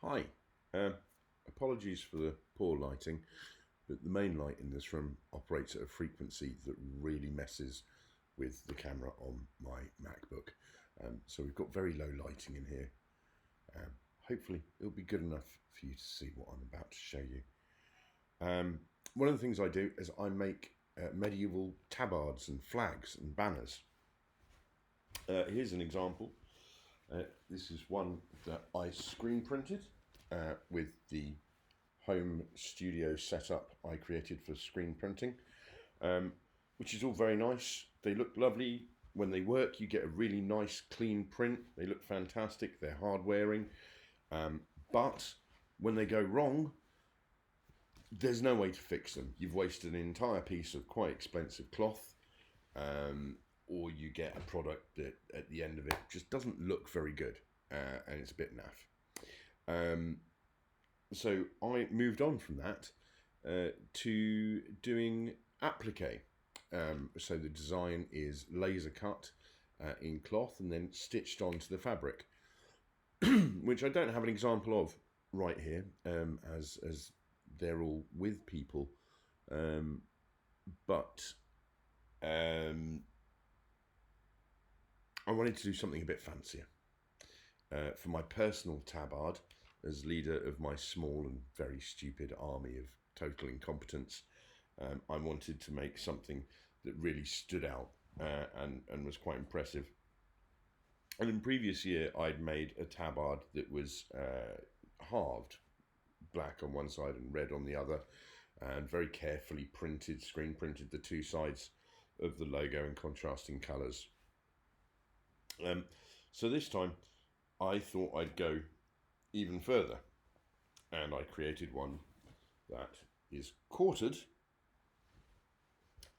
Hi, apologies for the poor lighting, but the main light in this room operates at a frequency that really messes with the camera on my MacBook. So we've got very low lighting in here. Hopefully it'll be good enough for you to see what I'm about to show you. One of the things I do is I make medieval tabards and flags and banners. Here's an example. This is one that I screen printed with the home studio setup I created for screen printing, which is all very nice. They look lovely. When they work, you get a really nice clean print. They look fantastic. They're hard wearing. But when they go wrong, there's no way to fix them. You've wasted an entire piece of quite expensive cloth, or you get a product that at the end of it just doesn't look very good, and it's a bit naff. So I moved on from that to doing applique. So the design is laser cut in cloth and then stitched onto the fabric, which I don't have an example of right here, as they're all with people, but I wanted to do something a bit fancier. For my personal tabard, as leader of my small and very stupid army of total incompetence, I wanted to make something that really stood out and was quite impressive. And in previous year, I'd made a tabard that was halved, black on one side and red on the other, and very carefully printed, screen printed the two sides of the logo in contrasting colours. So this time I thought I'd go even further, and I created one that is quartered,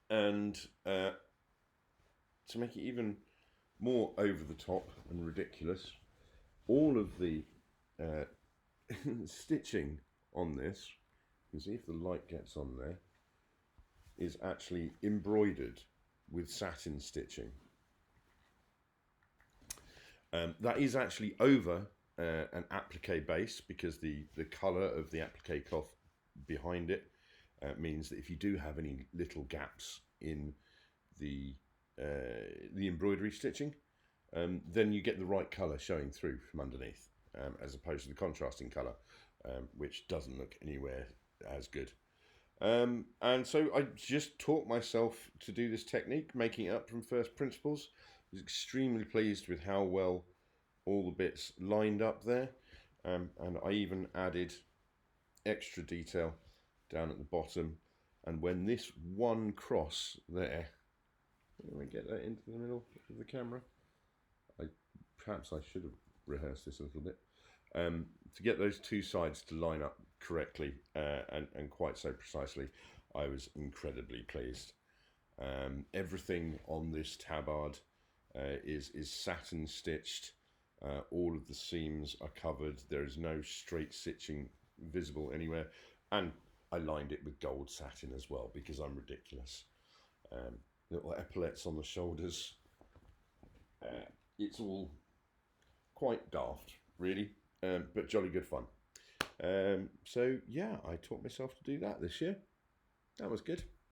and to make it even more over the top and ridiculous, all of the stitching on this, you can see if the light gets on there, is actually embroidered with satin stitching. That is actually over an applique base, because the colour of the applique cloth behind it means that if you do have any little gaps in the embroidery stitching, then you get the right colour showing through from underneath, as opposed to the contrasting colour, which doesn't look anywhere as good. And so I just taught myself to do this technique, making it up from first principles. I was extremely pleased with how well all the bits lined up there, and I even added extra detail down at the bottom. And when this one cross there, let me get that into the middle of the camera. Perhaps I should have rehearsed this a little bit, to get those two sides to line up correctly and quite so precisely. I was incredibly pleased. Everything on this tabard is satin stitched. All of the seams are covered. There is no straight stitching visible anywhere, and I lined it with gold satin as well, because I'm ridiculous. Little epaulettes on the shoulders. It's all quite daft, really, but jolly good fun. So yeah, I taught myself to do that this year. That was good.